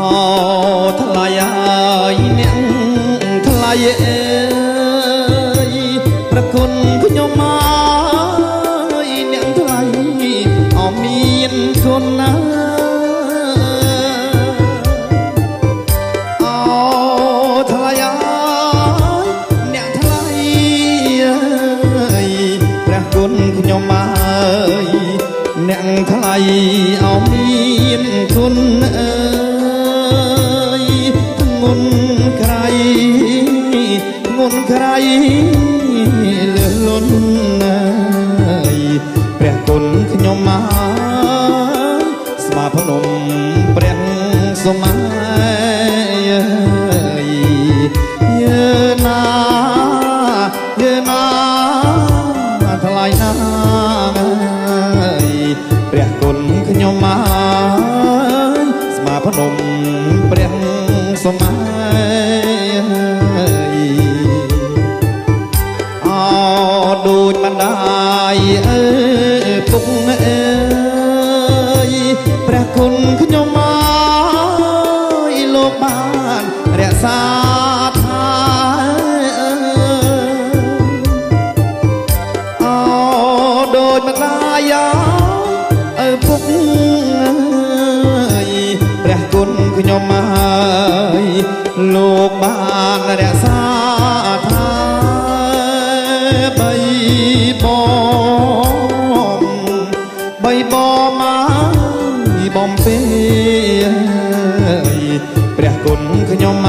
ថ្លៃហើយអ្នកថ្លៃអើយប្រគុណខ្ញុំហើយអ្នកថ្លៃអមមានគុណណាថ្លៃហើយអ្នកថ្លៃអើយព្រះគុណខ្ញុំហើយអ្នកថ្លៃអមមានគុណអើយងុនក្រៃងុនក្រៃលឺលន់ព្រះគុណខ្ញុំមកស្មាភ្នំព្រះសុមាយើណាថ្លៃណាព្រះគុណខ្ញុំមកស្មាភ្នំព្រះសុមាដូចបណ្ដាយពុកអើយព្រះគុណខ្ញុំមកលោកបានរក្សាថាដូចបណ្ដាយពុកព្រះគុណខ្ញុំមកលោកបានរក្សាថាបីបំពេព្រះគុណខ្ញុំម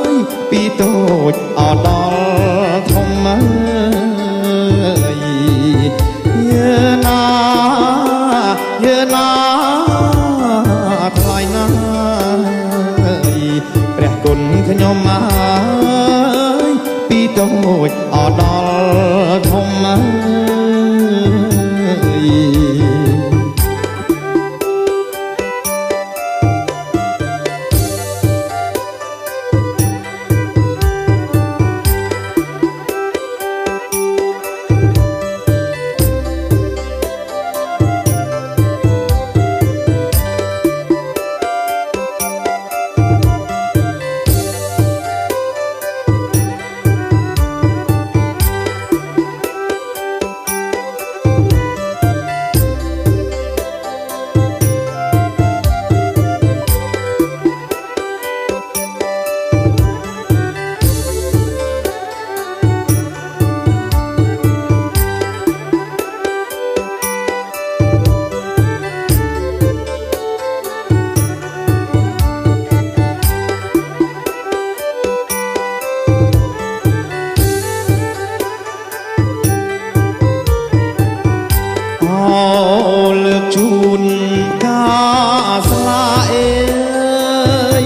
កពីតូចអដល់ធំយើណាថ្លៃណាព្រះគុណខ្ញុំមកពីតូចអដល់ធំលើកជូនការស្លាអើយ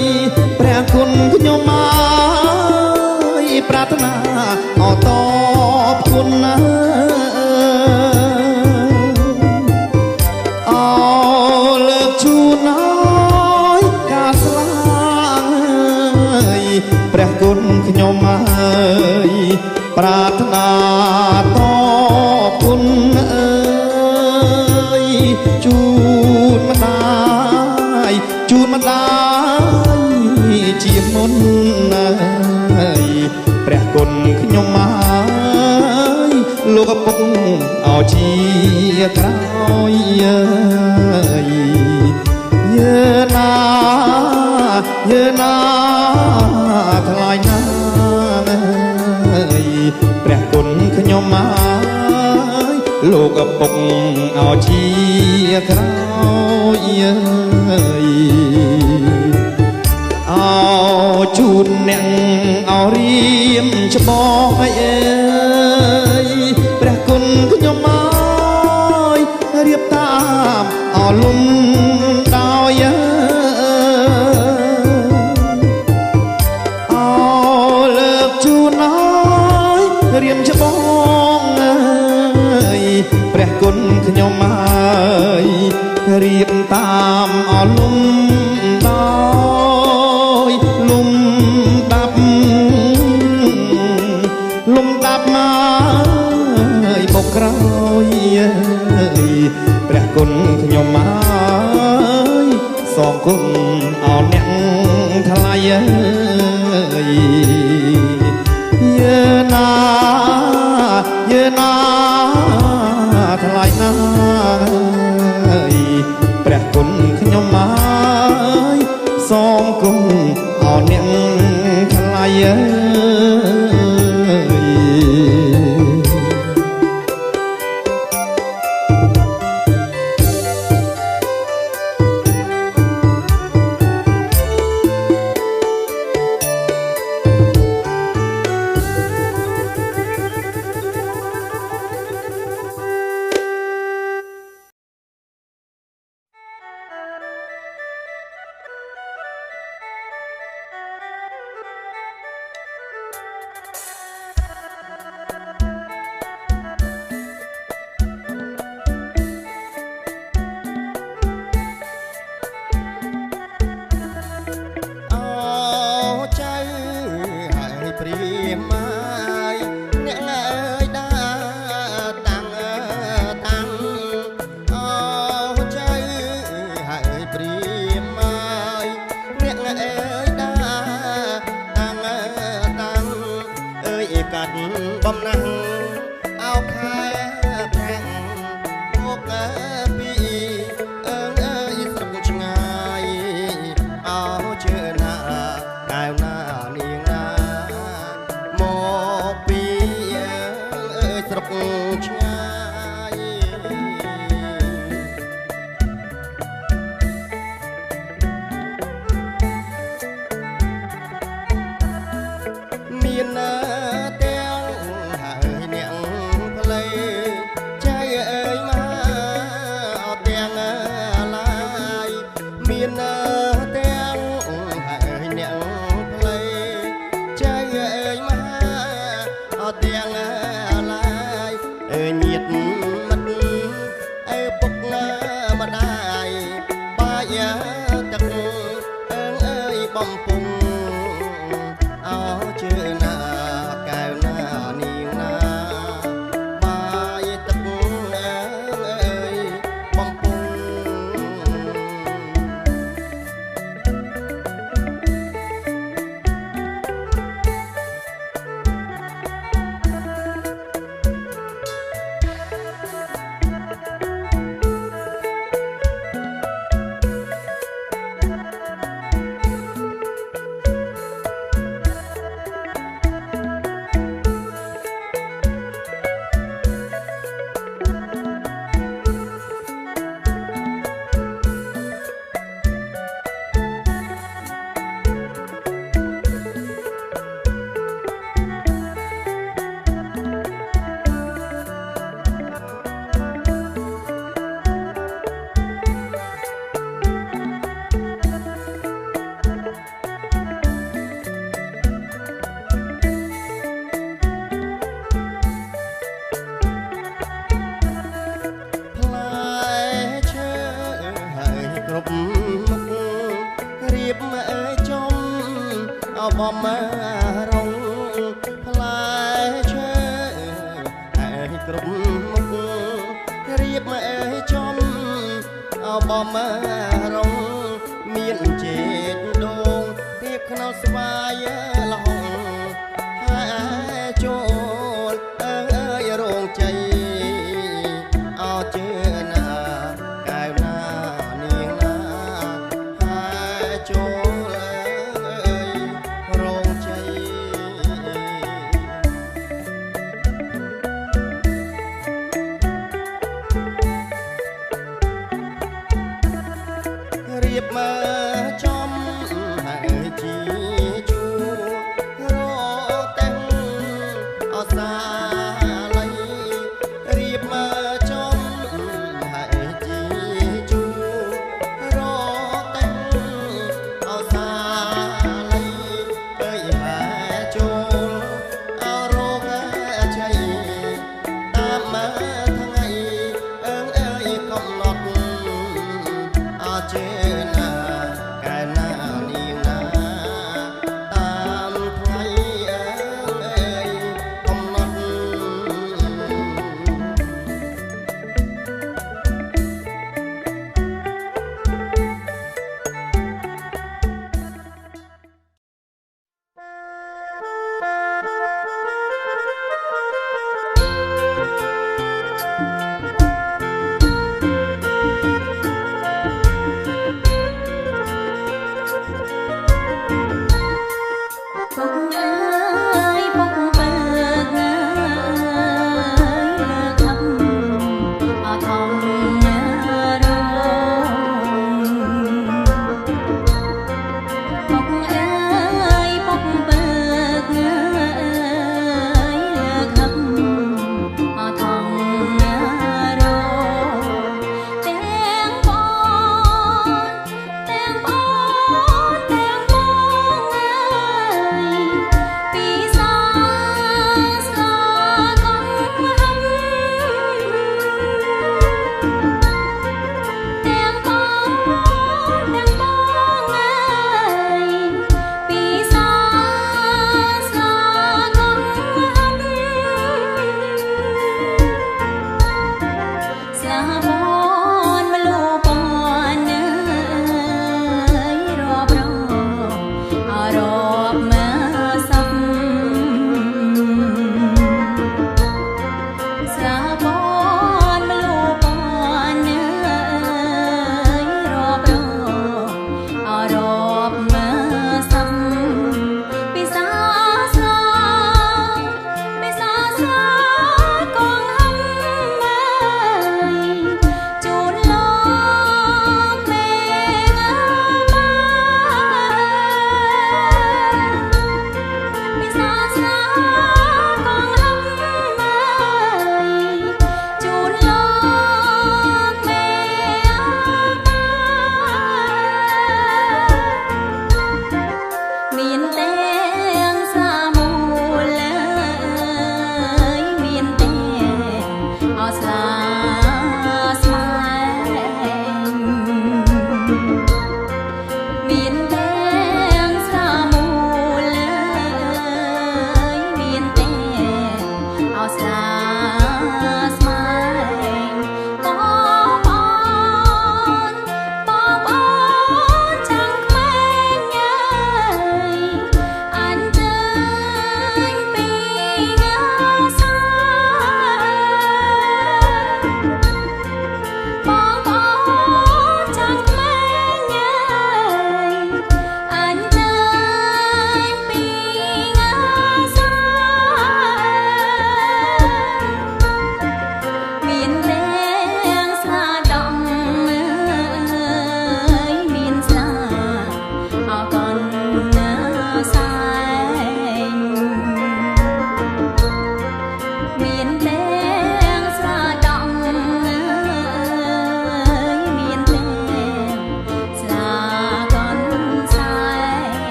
ព្រះគុណខ្ញុំមកប្រាថ្នាអតបគុណណាលើកជូនហើយការស្លាព្រះគុណខ្ញុំមកប្រាថ្នាតបគុណជូនម្ដាយជាមុនព្រះគុណខ្ញុំមកលោកឪពុកអោជាក្រោយយើណាថ្លៃណាព្រះគុណខ្ញុំមកលោកឪពុកអោជាក្រោយអោជូនអ្នកអោរៀមច្បងអើយព្រះគុណខ្ញុំមករៀបតាមអោលំដោយអោលើកជូនហើយរៀមច្បងព្រះគុណខ្ញុំមករៀបតាមអលំដោយលំដាប់មកបុកក្រោយព្រះគុណខ្ញុំមកស ងគុណអោអ្នកថ្លៃអើយយឺណាយឺណាថ្លៃណាអើយព្រះគុណខ្ញុំអើយសងគុណអោអ្នកថ្លៃអើយបំណាស់អោខែប្រាំងមកពីអើយស្រុកឆ្ងាយអោជឿណាកែវណានាងណាមកពីអើយស្រុកឆ្ងាយមានណាបំពុងអោជឿណាកែវណានាងណាបាយទឹកអើយបំពុងបំរងផ្លែឈើហើយគ្រប់មុខរៀបមកចំបំរងមានចេកដូងទៀបខ្នោស្វាយឡងហើយចូលអើយរងជ័យអោជឿណាកែវណានាងណាហើយចូលរៀបមកចំហើយជីជួរតែងអសាល័យរៀបមកចំហើយជីជួរតែងអសាល័យអើយហើយចូលអរោគជ័យតាមមកថ្ងៃអើយកំណត់អជឿណា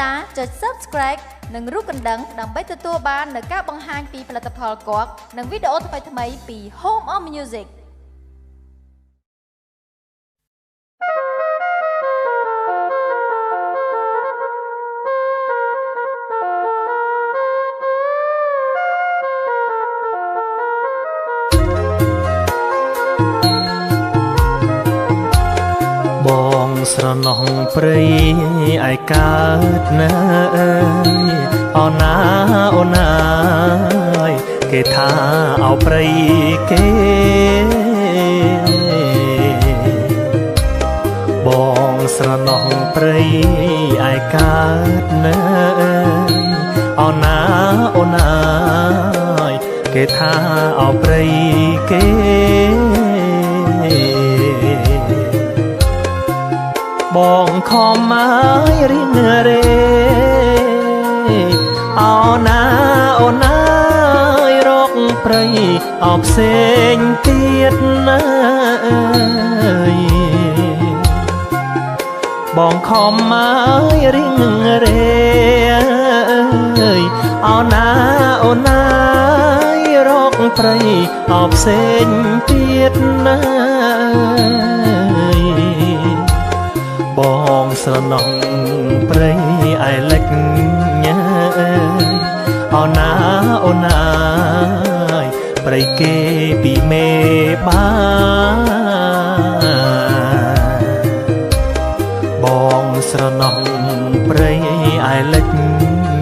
តាចុច Subscribe និងរូបកណ្ដឹងដើម្បីទទួលបាននូវការបង្ហាញពីផលិតផលគាត់និងវីដេអូថ្មីៗពី Home of Musicបងស្រណោះព្រៃឯកើតណាអូណាអូណាគេថាអោព្រៃគេបងស្រណោះព្រៃឯកើតណាអូណាអូណាគេថាអោព្រៃគេបងខំមករៀងរេអូណាអូណារកព្រៃអបផ្សេងទៀតណាបងខំមករៀងរេអូណាអូណារកព្រៃអបផ្សេងទៀតណាបងស្រណោះព្រៃឯលិចញ៉ាអូណាអូណាព្រៃគេពីមេបាបងស្រណោះព្រៃឯលិច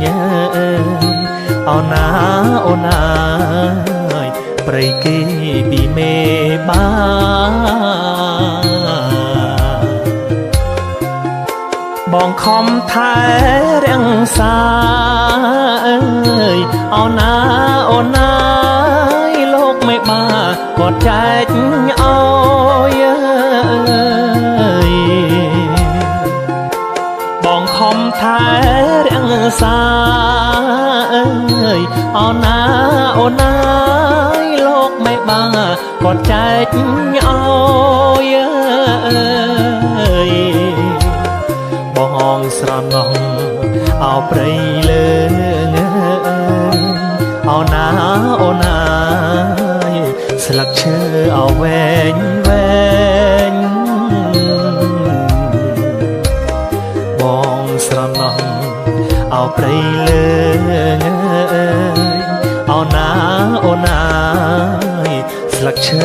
ញ៉ាអូណាអូណាព្រៃគេពីមេបាបងខំថែរាំងសាអូណាអូណាលោកមេបាគាត់ចែកអោយបងខំថែរាំងសាអូណាអូណាលោកមេបាគាត់ចែកអោយបងស្រណោះអោព្រៃលើអូណាអូណាស្លឹកឈើអោវែងវែងបងស្រណោះអោព្រៃលើអូណាអូណាស្លឹកឈើ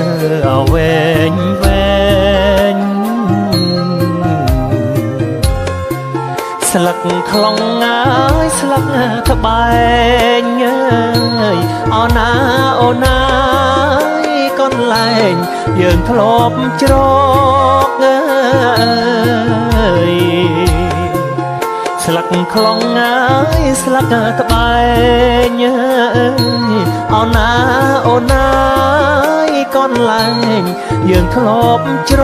អោវែងវែងស្លឹកខ្លងហើយស្លឹកត្បែងអូណាអូណាកន្លែងយើងធ្លាប់ជ្រកស្លឹកខ្លងហើយស្លឹកត្បែងអូណាអូណាកន្លែងយើងធ្លាប់ជ្រ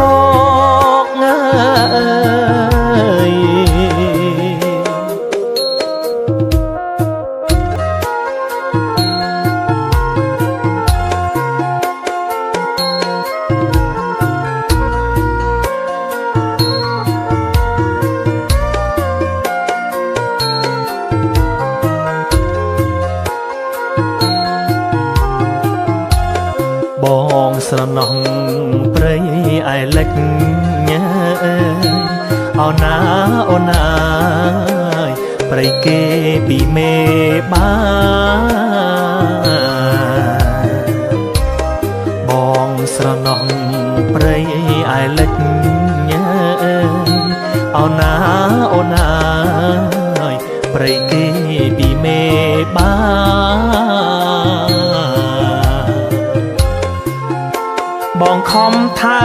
កបងស្រណោះព្រៃឯលិចញ៉ាអូណាអូណាព្រៃគេពីមេបាបងស្រណោះព្រៃឯលិចញ៉ាអូណាអូណាព្រៃគេពីមេបាបងខំថែ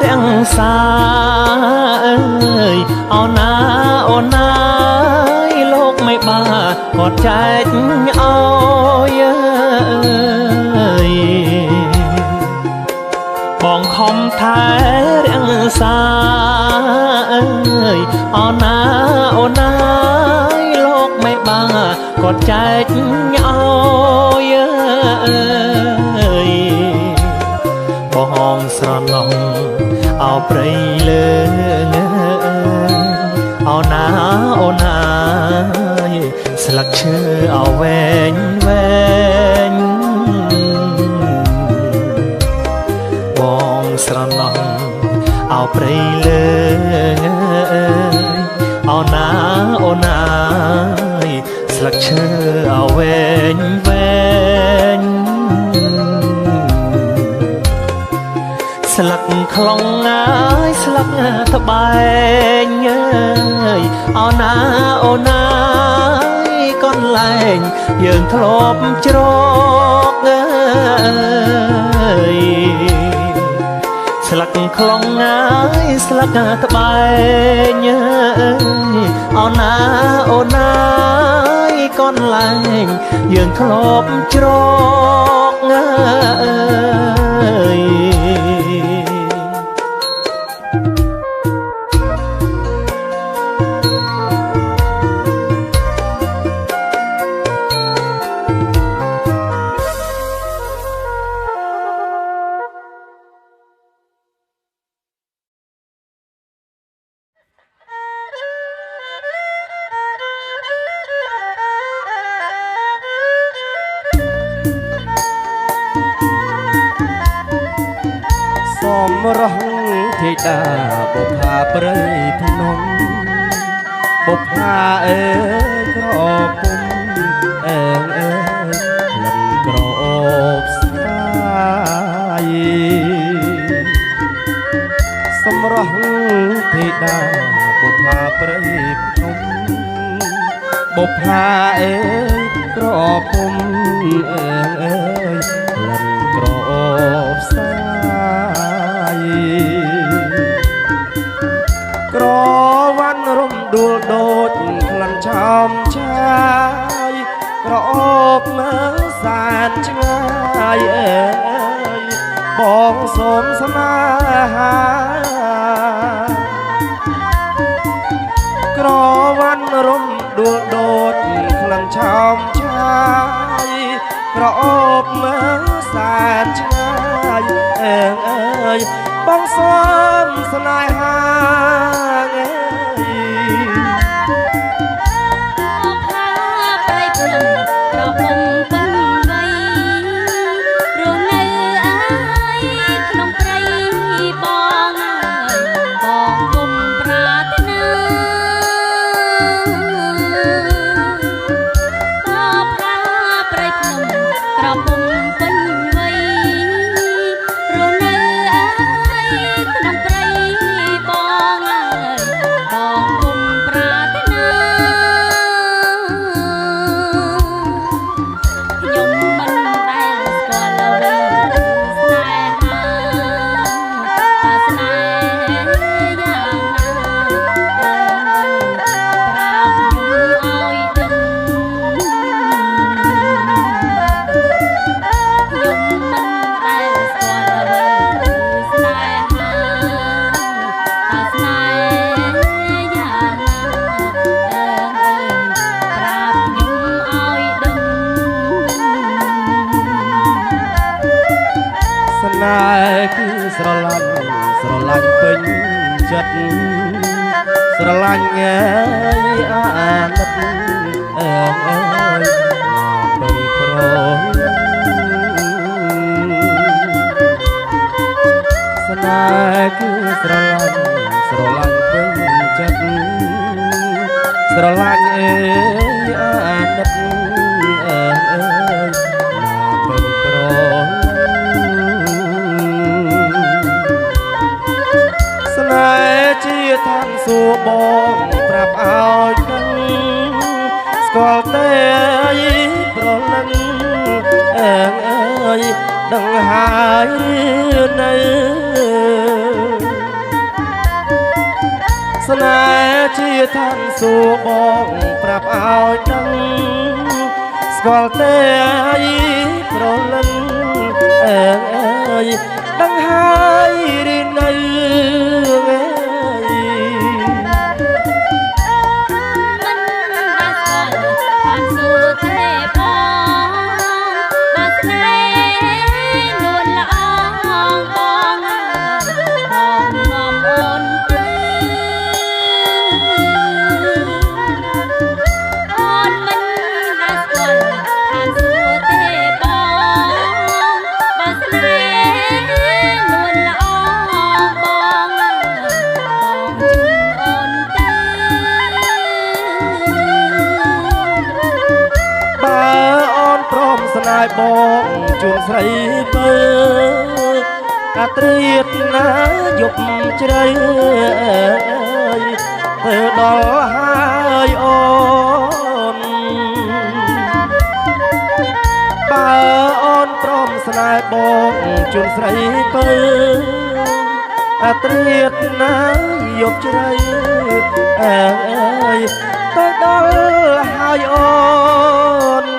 រាំងសាអូណាអូណាលោកមេបាគាត់ចែកអោយបងខំថែរាំងសាអូណាអូណាលោកមេបាគាត់ចែកអោយបងស្រណោះអោព្រៃលើអូណាអូណា ស្លឹកឈើអវែងវែងបងស្រណោះអោព្រៃលើអោណាអូនអើយស្លឹកឈើអវែងវែងស្លឹកខ្លងអើយស្លឹកត្បែងអើយអោណាអូនអើយកូនលែងយើងធ្លាប់ច្រកអើយស្លឹកខ្លងអើយស្លឹកត្បែងអើយអោណាអូនអើយកូនលែងយើងធ្លាប់ច្រកអើយសមរស់ធីតាបុប្ផាព្រៃភ្នំបុប្ផាអើយក្រពុំអើងអើយលិនក្រអូបស្ដាយសមរស់ធីតាបុប្ផាព្រៃភ្នំបុប្ផាអើយក្រពុំអើងអើយលិនក្រអូបស្ដាយក្រវ៉ាន់រំដួលដូចក្លិនឆោមឆាយក្រអូបមើលសែនឆ្ងាយអើយបងសូមស្នេហាក្រវ៉ាន់រំដួលដូចក្លិនឆោមឆាយក្រអូបមើលសែនឆ្ងាយអើយបងសូមស្នេហាគឺស្រឡាញ់ពេញចិត្តស្រឡាញ់អើយអាណិតអើយមកទៅប្រស្នេហ៍គឺស្រឡាញ់ពេញចិត្តស្រឡាញ់អើយអាណិតអើយមកទៅប្រស្នេហ៍ជាឋានសួគ៌បងប្រាប់ឲ្យដឹងស្គាល់ទេប្រលឹងអើយដឹងហើយនៅស្នេហ៍ជាឋានសួគ៌បងប្រាប់ឲ្យដឹងស្គាល់ទេប្រលឹងអើយដឹងហើយឬនៅម ជូនអូនទេ បើអូនព្រមស្នេហ៍បងជូនស្រីទៅអាត្រៀតណាយប់ជ្រៅទៅដល់ហើយអូនបើអូនព្រមស្នេហ៍បងជូនស្រីទៅអាត្រៀតណាយប់ជ្រៅទៅដល់ហើយអូន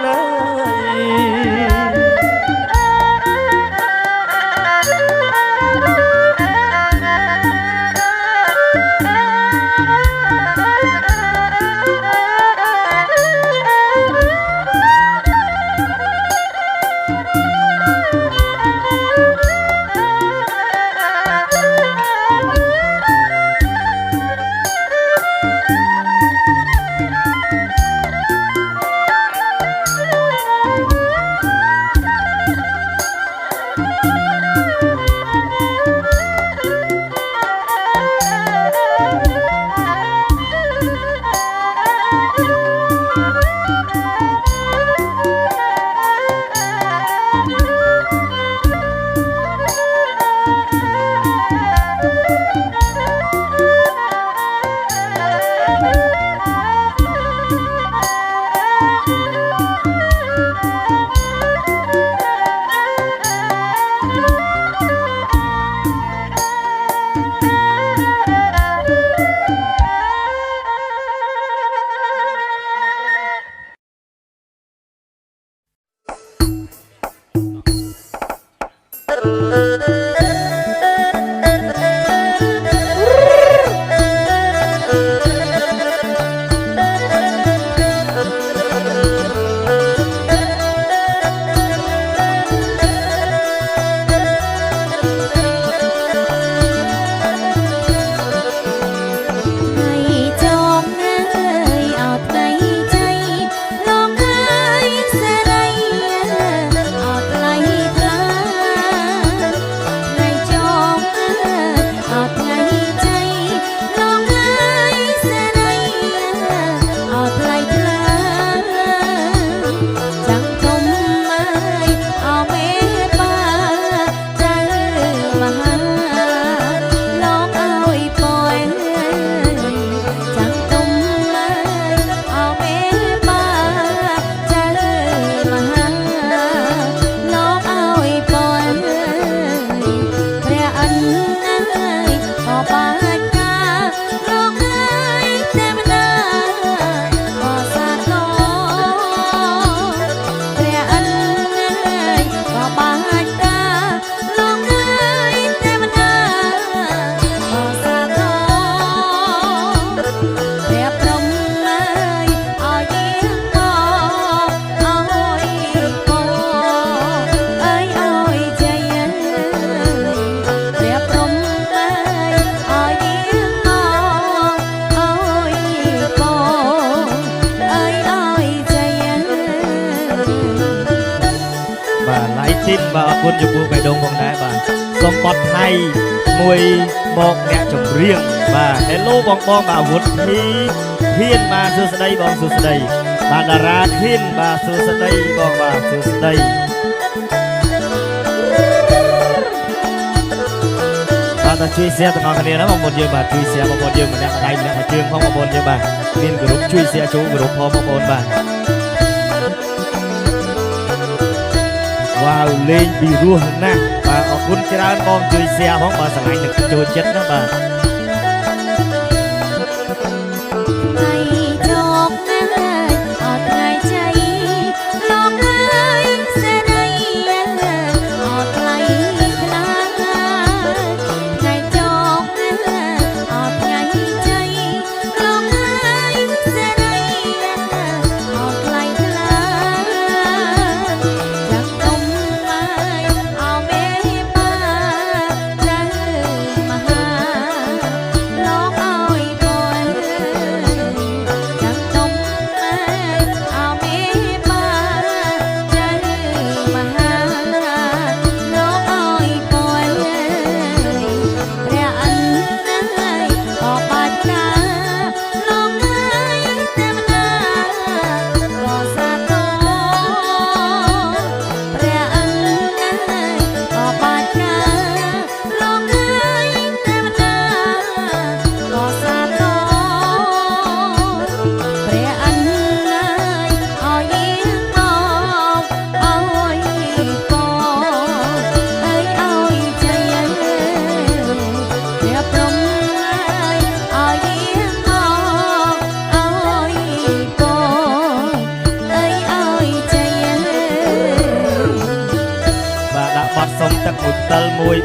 បាទអរគុណចំពោះបេះដូងផងដែរបាទសូមបត់ថៃមួយមកអ្នកចម្រៀងបាទ Hello បងបងបាទអាវុធធានបាទសួស្ដីបងសួស្ដីបាទតារាធានបាទសួស្ដីបងបាទសួស្ដីបាទតែជួយ share ទាំងអស់គ្នាណាបងប្អូនយើងបាទជួយ share បងប្អូនយើងម្នាក់ដៃម្នាក់មួយជើងផងបងប្អូនយើងបាទមានក្រុមជួយ share ចូលក្រុមផងបងប្អូនបាទវ៉ាវលេងពីរោះណាស់បាទអរគុណច្រើនបងជួយ share ផងបាទស្រឡាញ់នឹងចូលចិត្តណាបាទ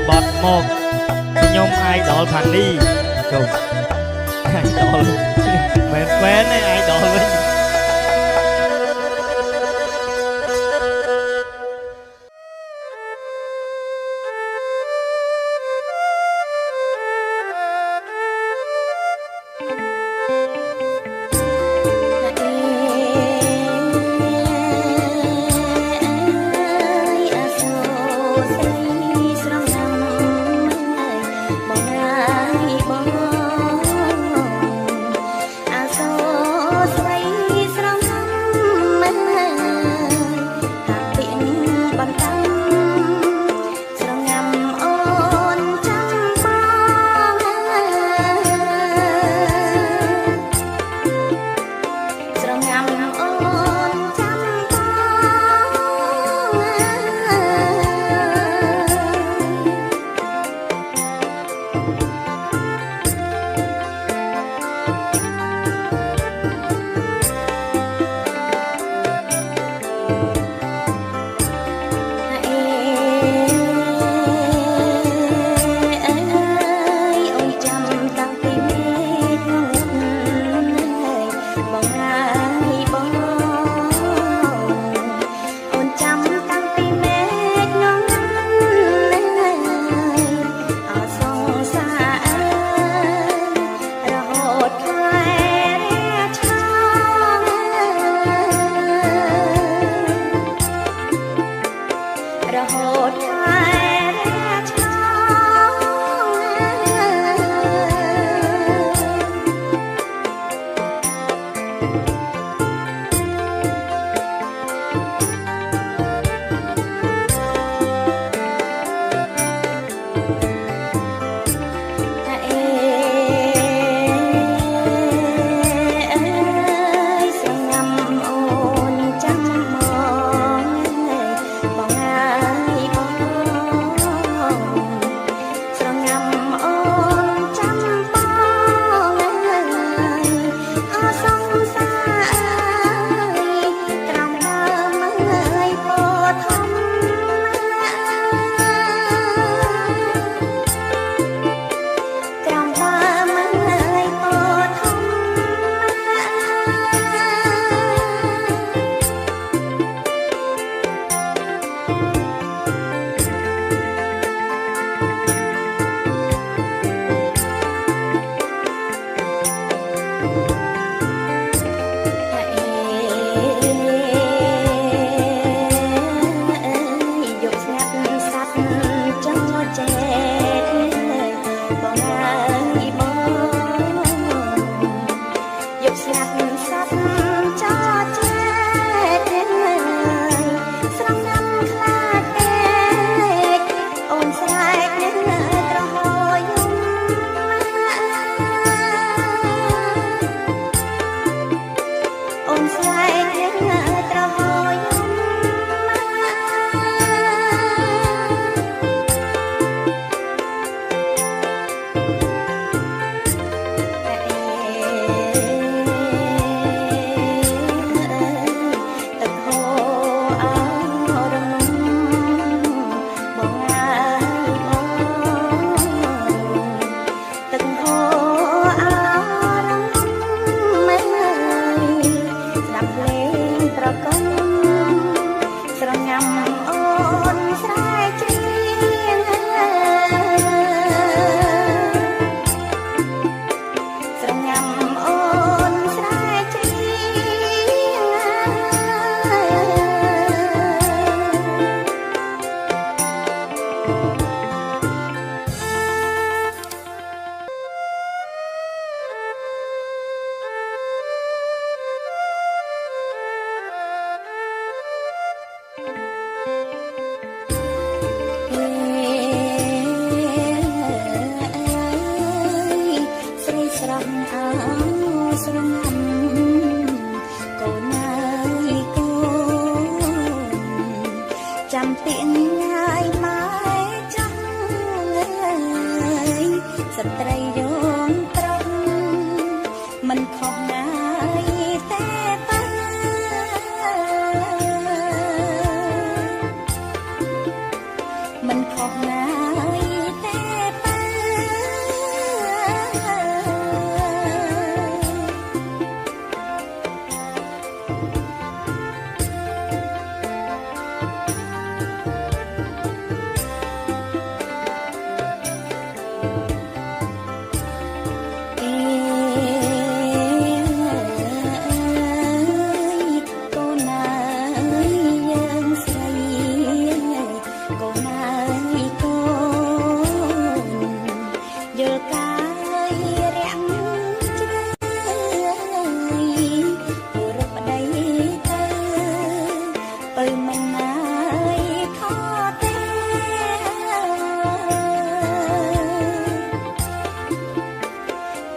បត់មកខ្ញុំអាយដល់ផានីចុះអាយដល់មែនមែនទេអាយដល់វិញ អ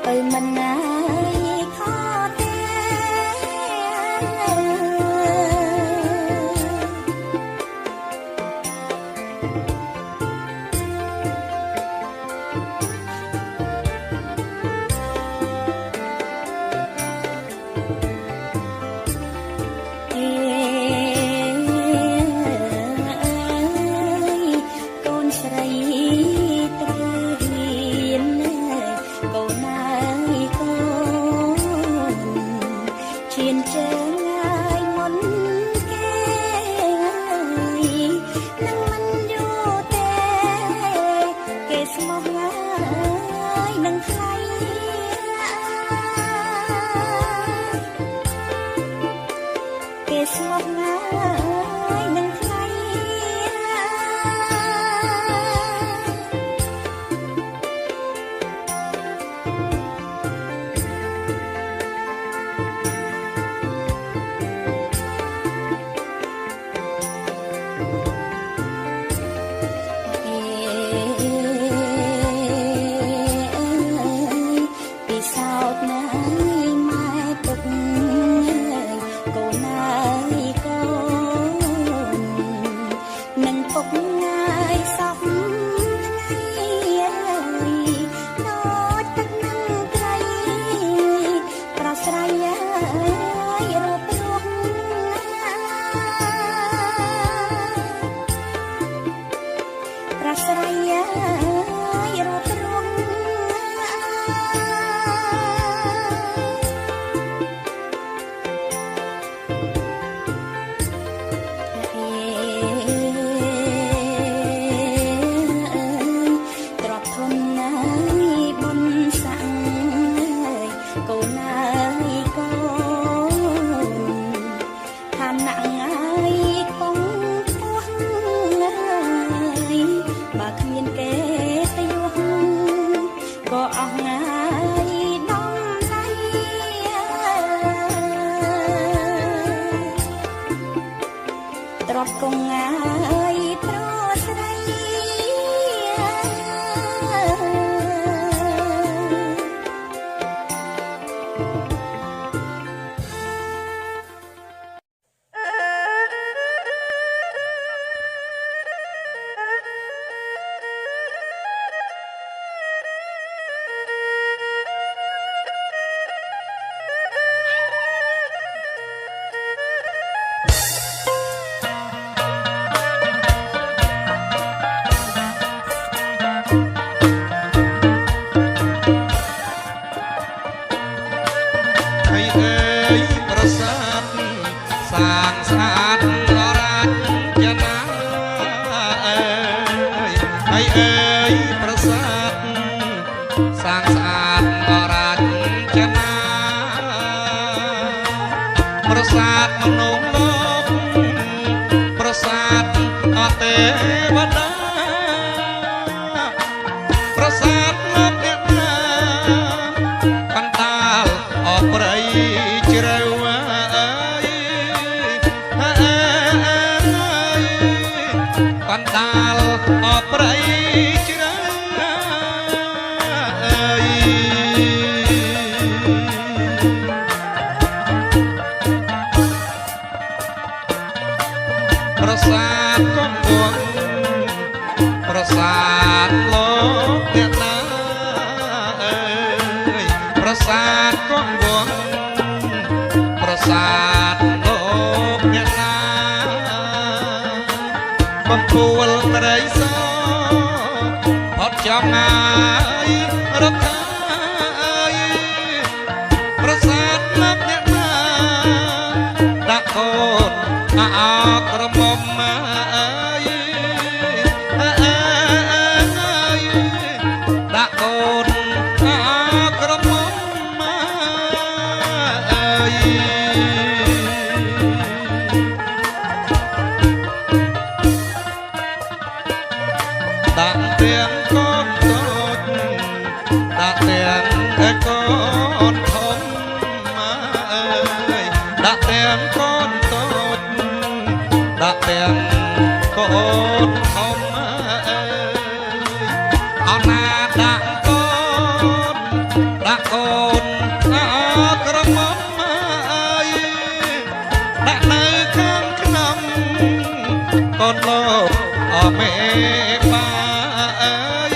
បើមិនណាយខទេ កូនស្រីត្រូវរៀនកូនណាយកូនឈានជើងងាយមុនគេនឹងមិនយូរទេគេស្មោះងាយនឹងថ្លៃ គេស្មោះងាយនឹងថ្លៃ ពីសោតណាយម៉ែពុកកូនណាយកូននឹងពុកងាយសពថ្ងៃដូចទឹកនឹងត្រីប្រស្រ័យរូបរស់ប្រស្រ័យរូបរស់ ទ្រព្យធនណាយបុណ្យស័ក្តិកូនណាយកូនឋានៈងាយគង់ខ្ពស់បើគ្មានគេទៅយល់ក៏អស់ងាយដំដៃទ្រព្យគង់ងាយប្រស្រី ហើយអើយប្រសាទសាងស្អាតរាជណាអើយហើយអើយប្រសាទសាងស្អាតរាជណាប្រសាទមនុស្សលោកប្រសាទអទេវតាប្រសាទលោកអ្នកណាកណ្ដាលអប្រៃជ្រៅអើយអើយកណ្ដាលអប្រៃជ្រៅអើយប្រសាទកងវងប្រសាទលោកអ្នកណាអើយប្រសាទកងវងប្រសាទលោកអ្នកណាបំពួលត្រីសអត់ចំងាយរកខាយប្រសាទលោកអ្នកណាដាក់កូនអក្រមុំអើយដាក់កូនអក្រមុំអើយដាក់ទាំងកូនតូចដាក់ទាំងកូនធំអើយដាក់ទាំងកូនតូចដាក់ទាំងកូនធំអើយអណាដាក់កូនដាក់ អូនក្រមុំអើយដាក់នៅខាងក្នុងកូនលោកមេបាអើយ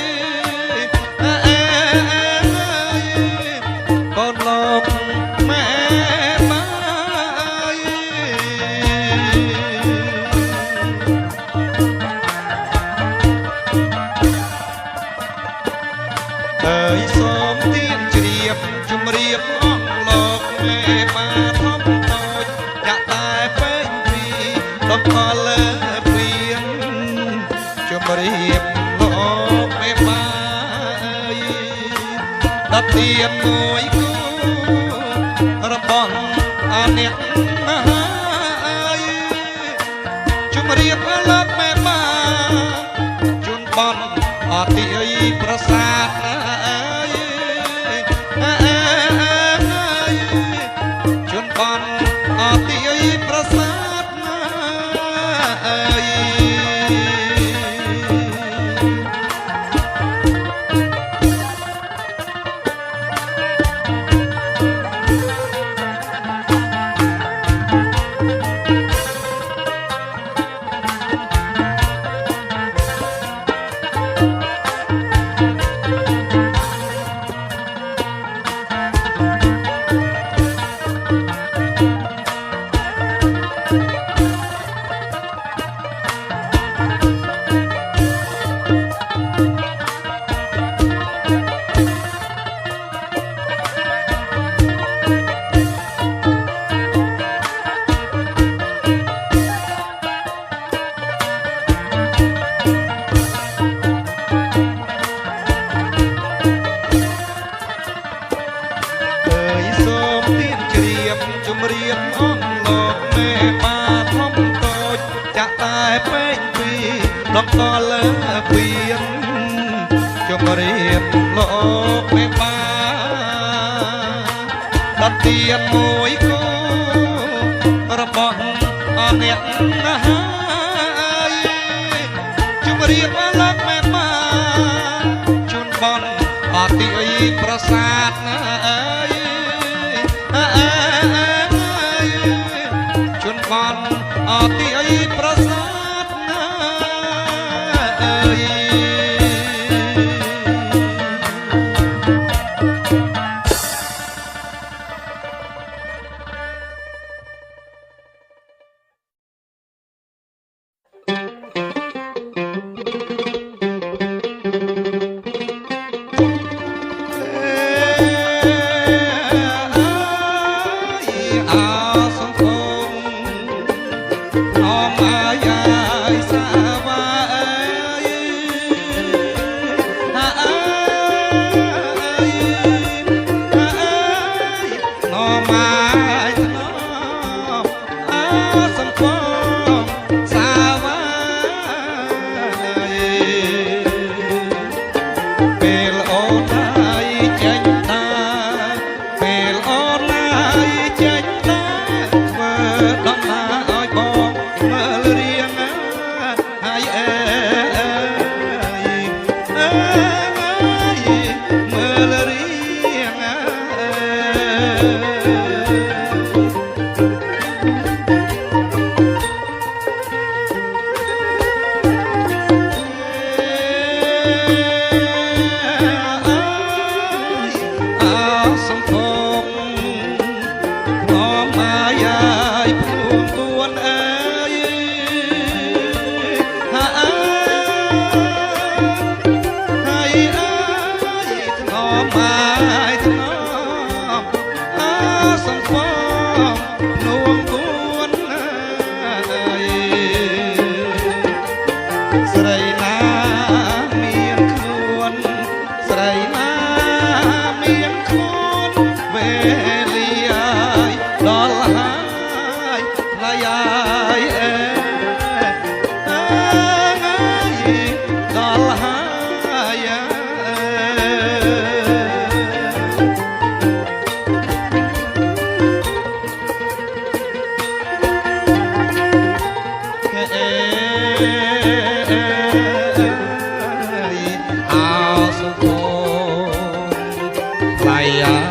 កូនលោកមេបាអើយសូមទៀនជ្រាបជំរាបអងលោកមេបាធំតូចចាក់តែពេញពីដល់ខលើពីងជំរាបលោកមេបាអើយដល់ទៀនមួយគូរបស់អ្នកអើយជំរាបលោកមេបាជូនបនអតិយប្រសាទជូនបនអតិយប្រសាទអើយជំរាបអងលោកមេបាធំតូចចាក់តែពេញពីដល់កលើពីងជំរាបលោកមេបាដល់ទៀនមួយគូរបស់អ្នកហើយជំរាបលោកមេបាជូនបនអតិយប្រសាទអើយជូនបនអតិយប្រសាទអើយអាសុខោថ្លៃ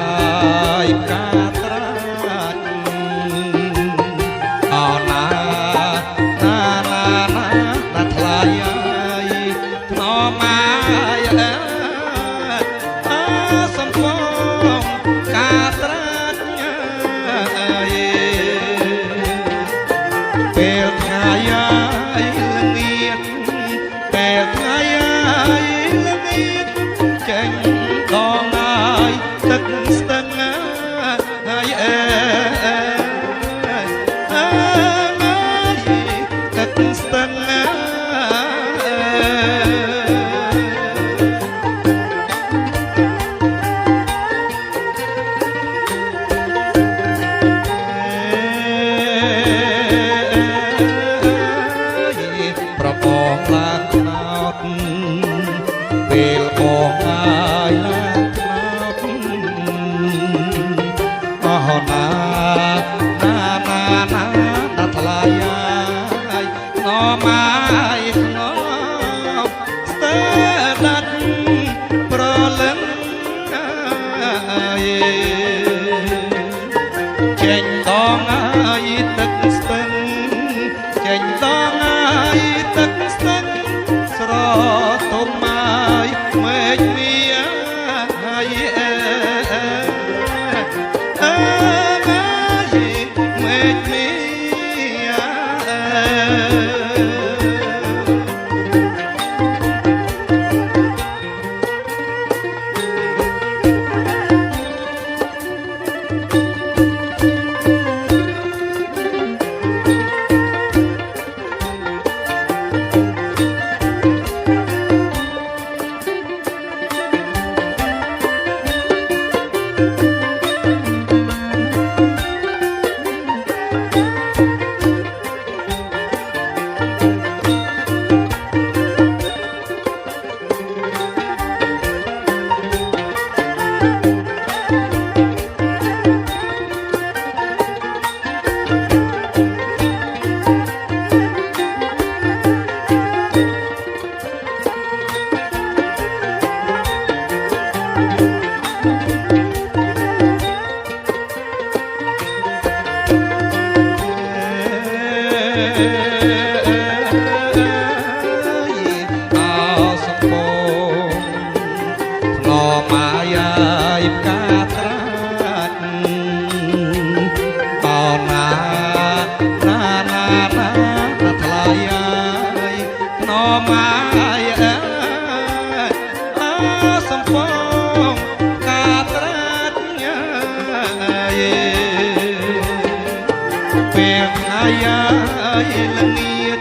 ថ្ងៃអាយល្ងាច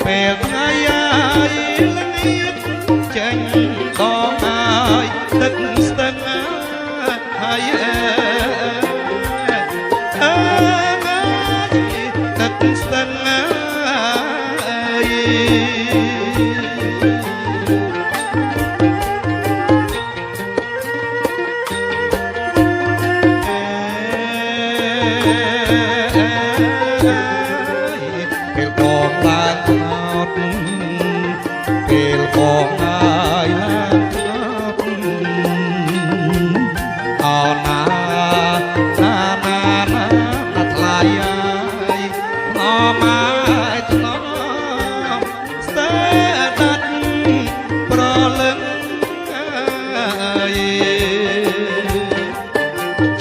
ពេលថ្ងៃអាយល្ងាចចេញដងអាយទឹកស្ទឹងហើយទឹកស្ទឹងពេលបងឡើងថ្នោតពេលបងហើយឡើងថ្នោតអោណាណាណាណាថ្លៃហើយថ្នមហើយថ្នមស្ទើដាត់ប្រលឹង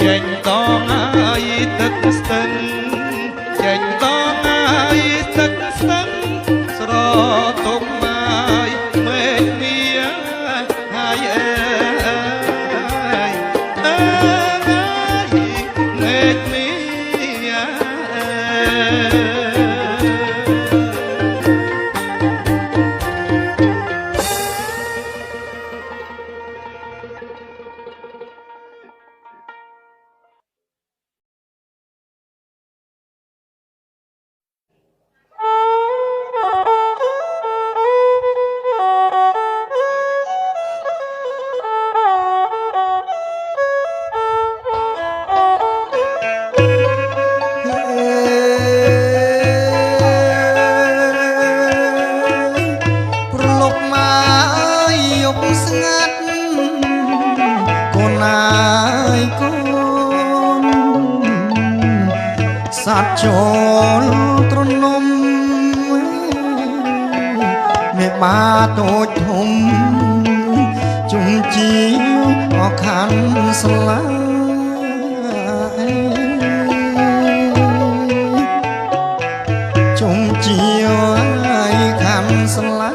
ចេញតងហើយទឹកស្ទឹងចេញតងហើយទឹកស្ទឹងស្រទុំហើយមេឃមាហើយមេឃមាប្រលប់មកយប់ស្ងាត់កូនណាយកូនសត្វចូលទ្រនំមេបាតូចធំជុំជីវអខាន់ស្លាជុំជីវឲ្យខាន់ស្លា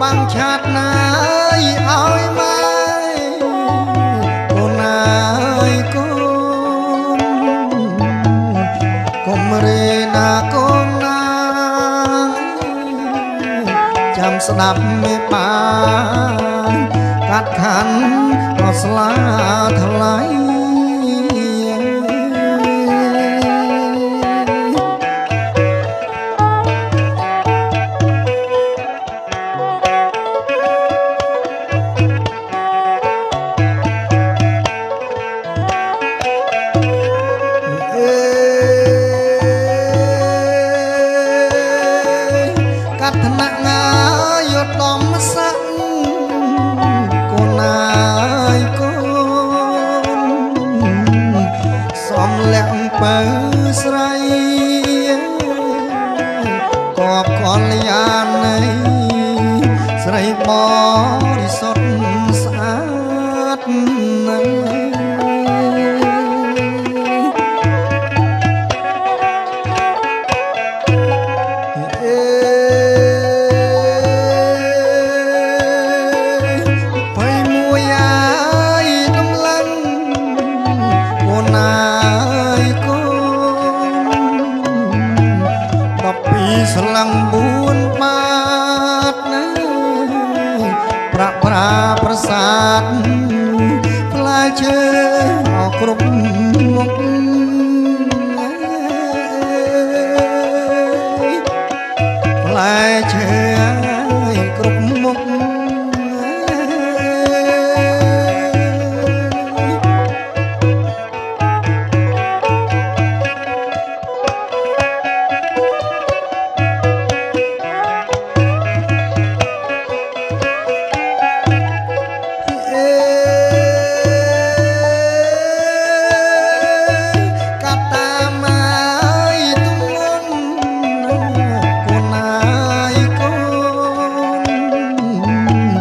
បាំងឆាតណាយឲ្យម៉ែកូនណាយកូនកុំរេណាកូនណាចាំស្ដាប់មេបានកាត់ខាន់ក៏ស្លាថ្លៃ កាត់ថ្នាក់ងាយត់ដំសាក់កូនណាយកូនសំលាក់បើស្រីកបកលយានៃស្រីបរិសុទ្ធស្អាតណាស់ ស្លឹង4បាតណាប្រាក់ប្រាប្រាសាទផ្លែឈើអស់គ្រប់មុខផ្លែឈើគ្រប់មុខ ក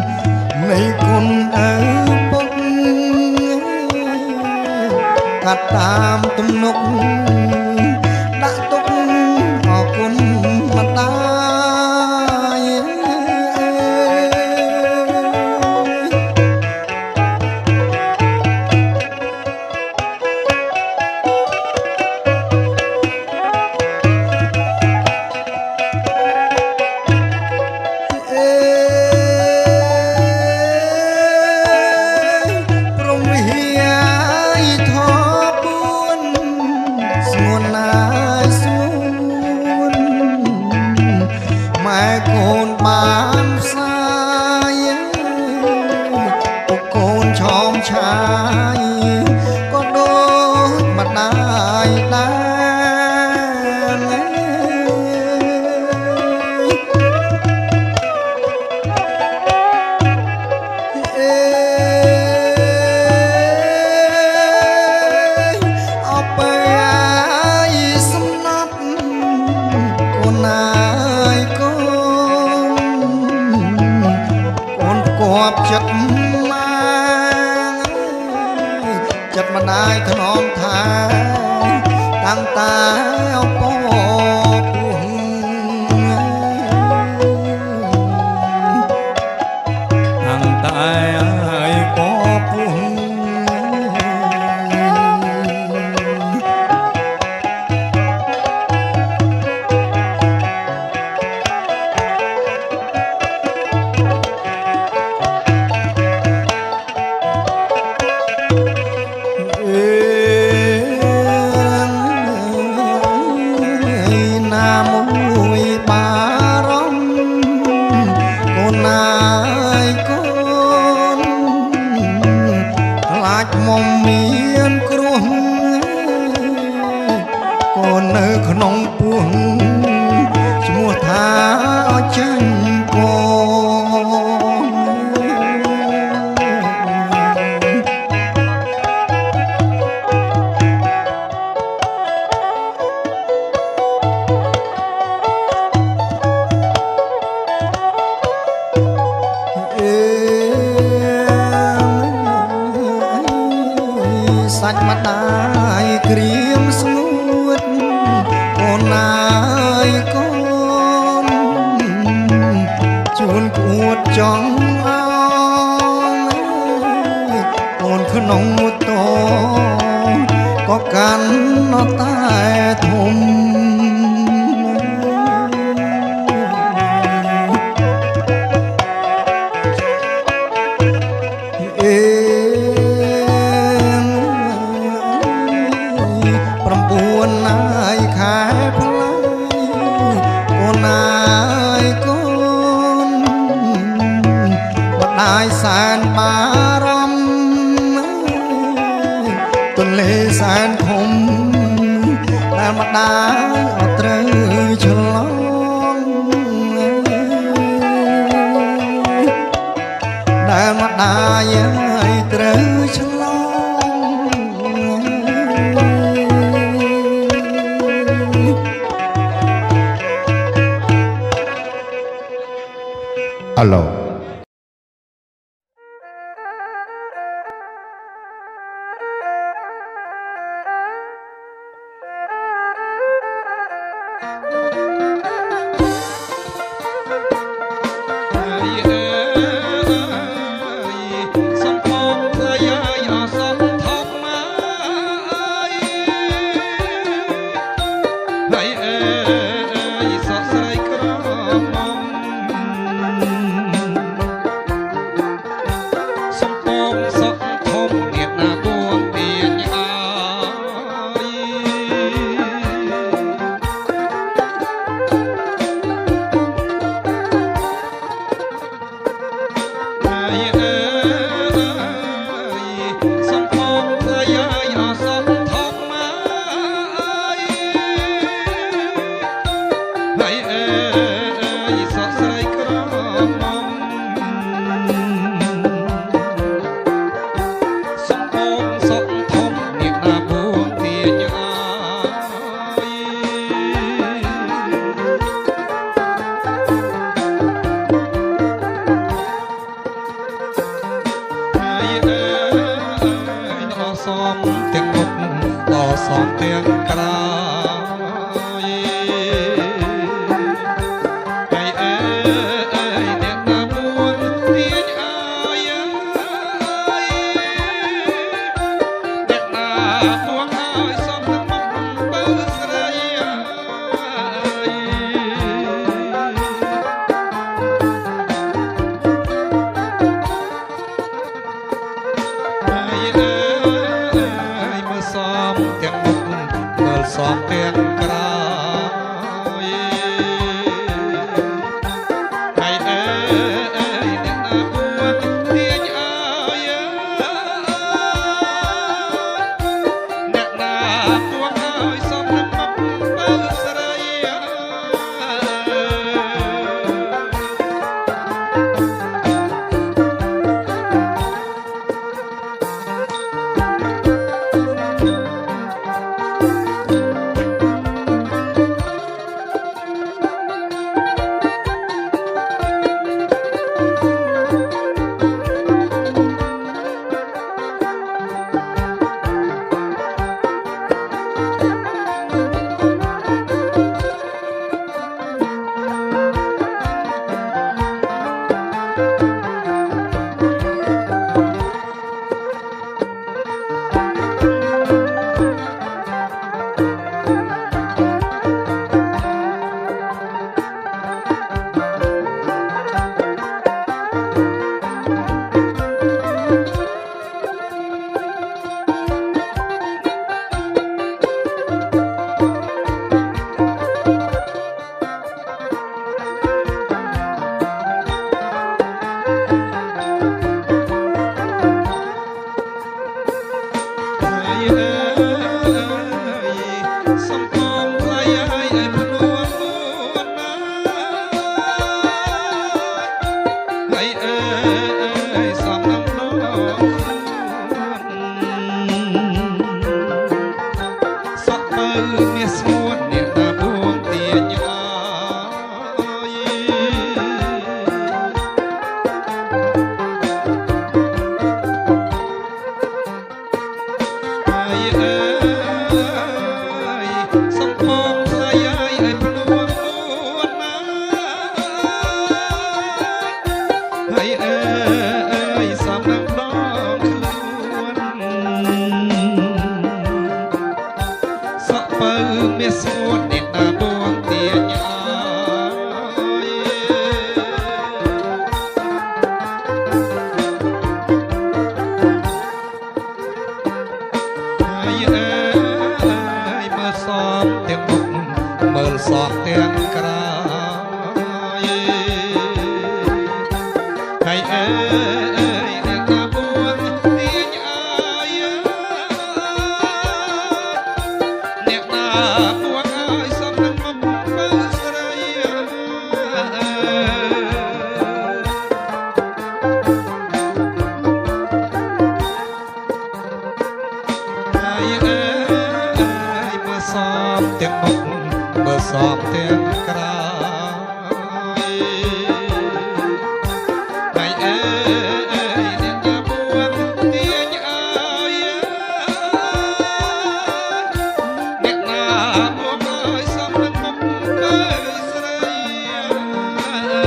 ខ្មែរកូនបានផ្សាយពុកកូនឆោមឆាយក៏ដូចម្ដាយដែរចិត្តមកចិត្តម្ដាយថ្នមថាតាំងតាអពពោះតាំងតាអពពោះក្នុងពោះឈ្មោះថាអចាញ់ពសាច់ម្ដាយក្រៀមស្ងួតកូនណាយកូនជួនគួតចង់អោកូនក្នុងតក៏កាន់តែធំសែនបារម្ភទន្លេសែនធំដែលម្ដាយអត់ត្រូវឆ្លងដែលម្ដាយឲ្យត្រូវឆ្លងអាឡូ ហើយអើយសំដំណងសក់ទៅមាសស្ងួនអ្នកតាពួងទាញអើយហើយអើយសំផងថ្លៃហើយឲ្យភ្នួងនួនណាហើយអើយសំដំណងខ្លួនសក់បើមាសស្ងួនអ្នកតាពួងទាញអើយហើយអើយមើលសមទាំងមុខមើលសមទាំងក្រោយហើយអើយអ្នកតាពួងទាញអើយអ្នកតាពួងអើយសំនឹងមកមើលស្រីហើយអើយមើលសមទាំងមុខមើលសមទាំងក្រោយហើយអើយអ្នកតាពួងទាញអើយអ្នកតាពួងអើយសំនឹងមកមើលស្រី អ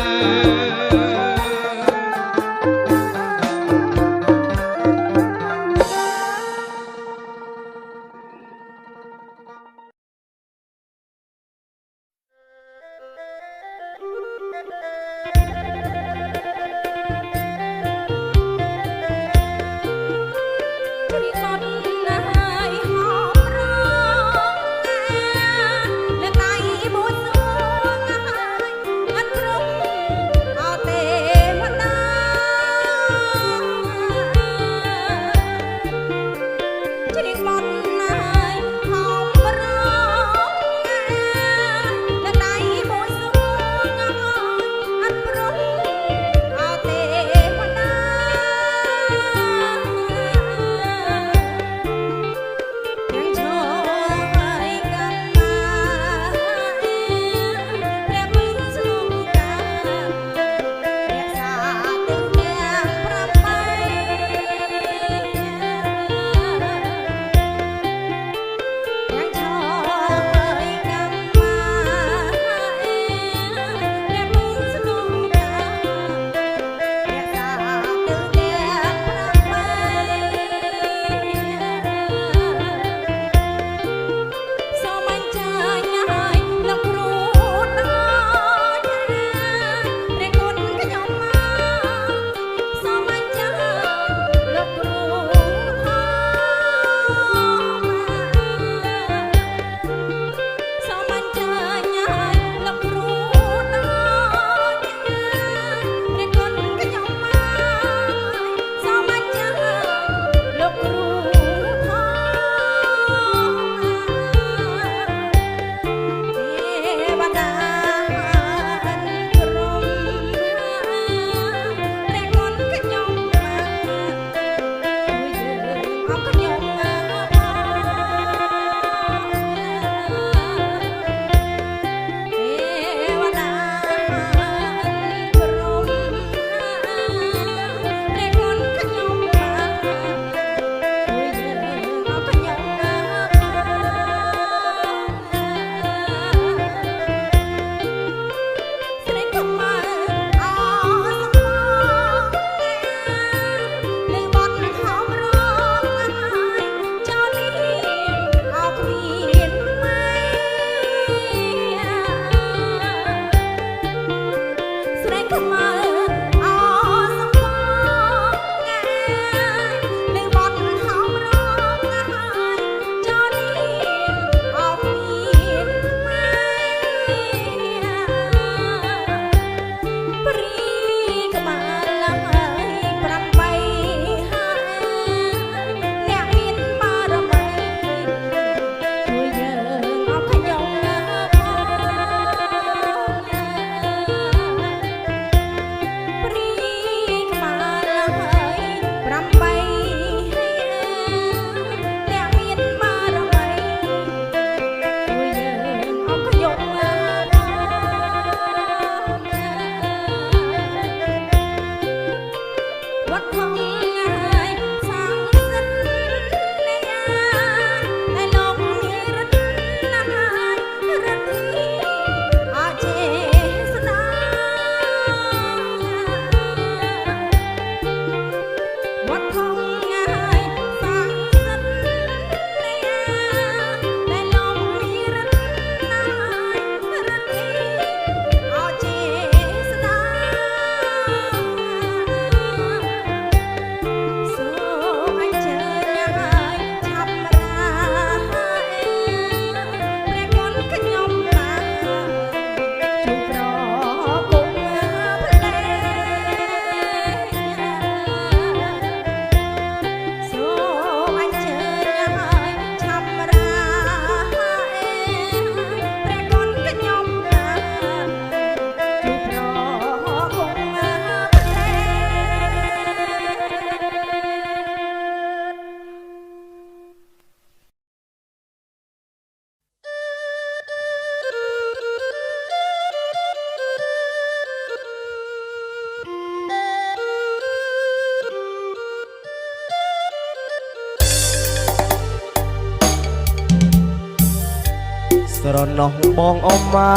ណោះបងអមមា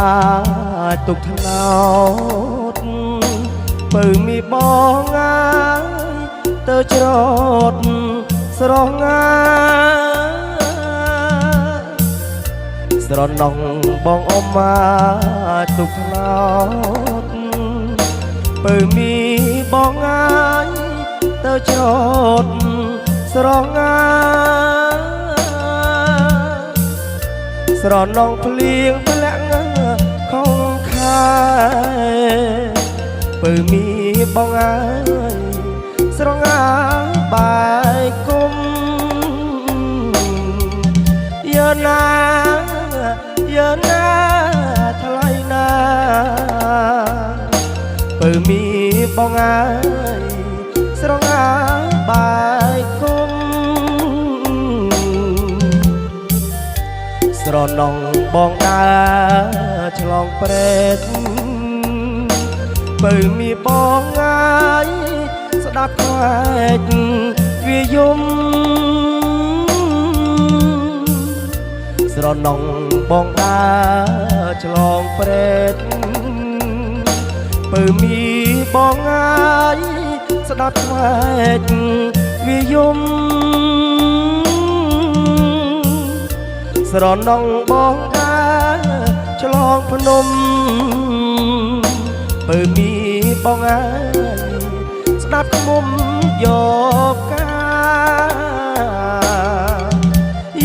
ទុកថ្នោតបើមីបងងាយទៅច្រត់ស្រងងាស្រណោះបងអមមាទុកថ្នោតបើមីបងងាយទៅច្រត់ស្រងងាស្រណងភ្លៀងធ្លាក់ខំខាយបើមីបងអើយស្រងើបាយគុំយើណាថ្លៃណាបើមីបងអើយស្រងើបាយគុំស្រណងបងដើរឆ្លងព្រែកបើមីបងងាយស្ដាប់ខ្វែកវាយំស្រណងបងដើរឆ្លងព្រែកបើមីបងងាយស្ដាប់ខ្វែកវាយំស្រណងបងដើរឆ្លងភ្នំបើមីបងអើយស្ដាប់ឃ្មុំយកកា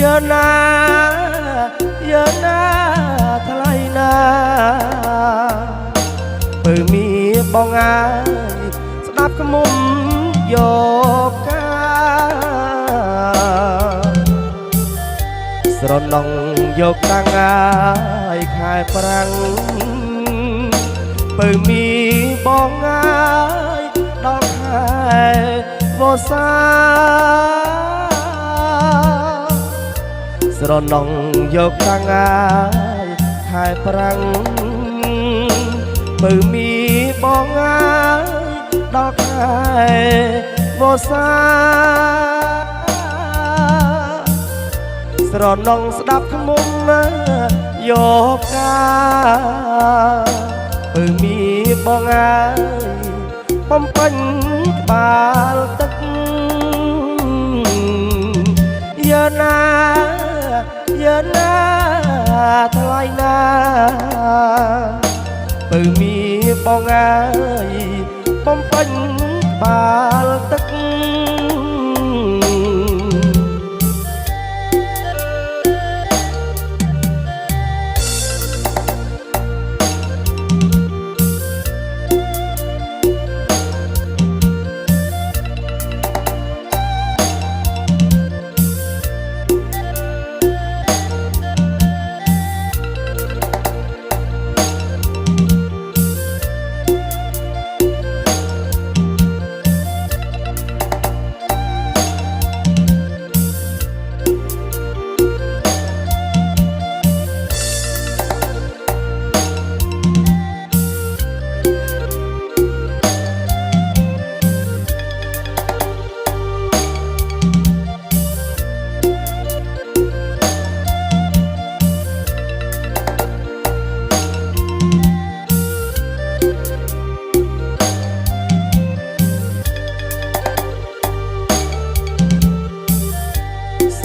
យើណាថ្លៃណាបើមីបងអើយស្ដាប់ឃ្មុំយកកាស្រណងយកតាំងឲ្យខែប្រាំងបើមីបងងាយដល់ខែវស្សាស្រណងយកតាំងឲ្យខែប្រាំងបើមីបងងាយដល់ខែវស្សាស្រណងស្ដាប់ឃ្មុំយកកាបើមីបងអើយបំពេញក្បាលទឹកយើណាថ្លៃណាបើមីបងអើយបំពេញក្បាលទឹក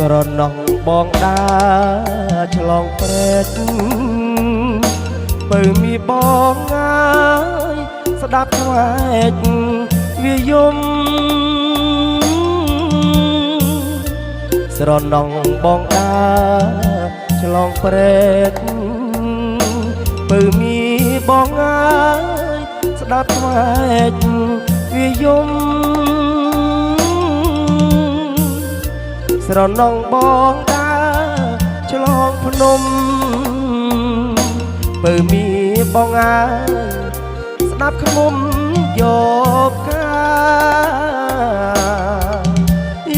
ស្រណោះបងដើរឆ្លងព្រែកបើមីបងងាយស្ដាប់ខ្វែកវាយំស្រណោះបងដើរឆ្លងព្រែកបើមីបងងាយស្ដាប់ខ្វែកវាយំស្រណងបងដើរឆ្លងភ្នំបើមីបងអើយស្ដាប់ឃ្មុំយកកា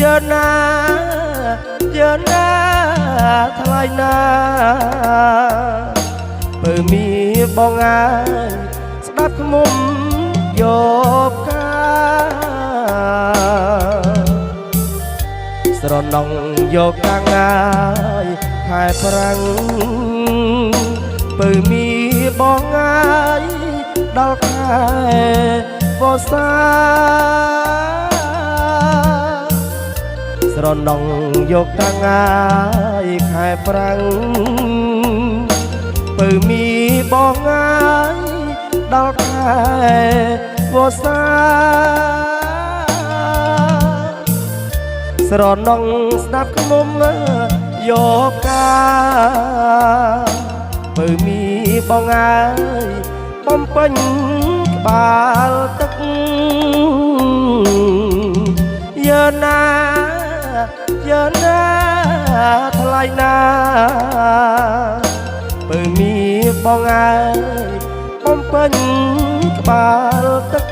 យើណាថ្លៃណាបើមីបងអើយស្ដាប់ឃ្មុំយកកាស្រណងយកតាំងឲ្យខែប្រាំង ពើមីបងងាយដល់ខែវស្សាស្រណងយកតាំងងាយខែប្រាំងពើមីបងងាយដល់ខែវស្សាស្រណងស្ដាប់ខ្មុំយកកាពើមីបងងាយបំពេញក្បាលទឹកយើណាថ្លៃណាពើមីបងងាយបំពេញក្បាលទឹក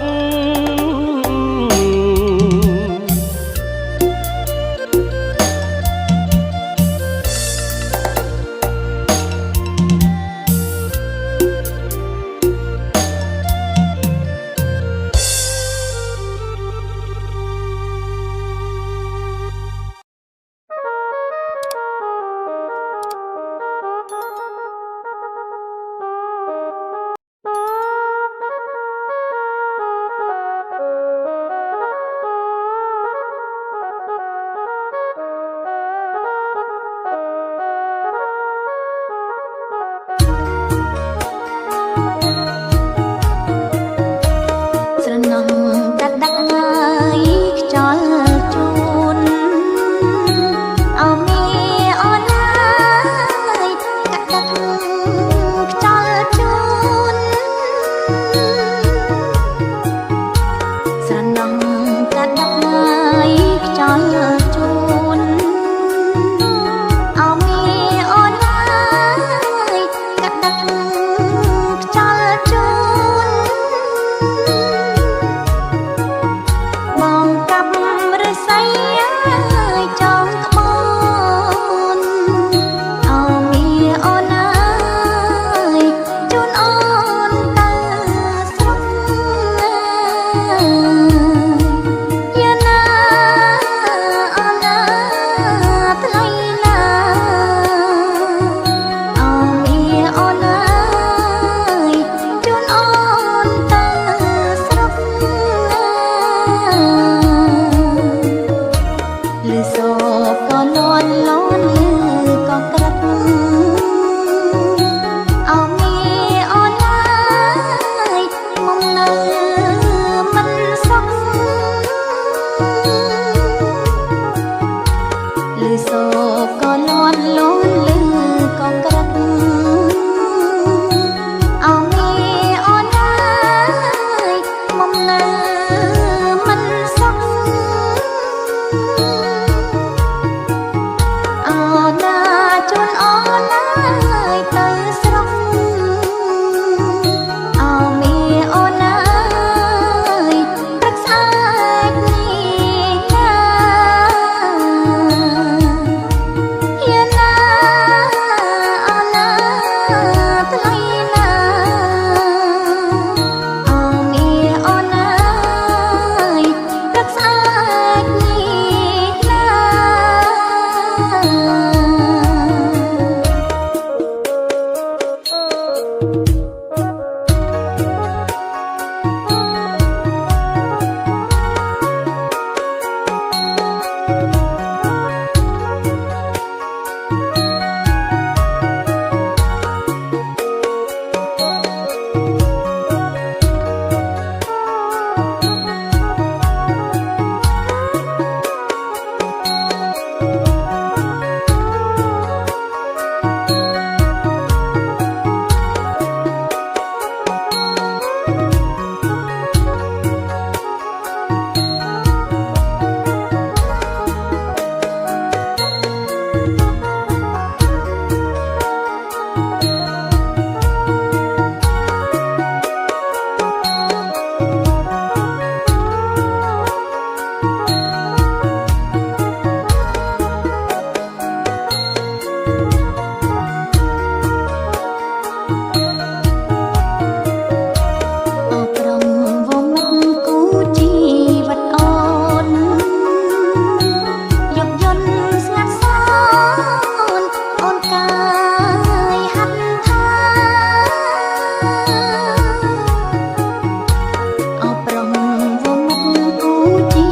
អោប្រងវមុខគូជី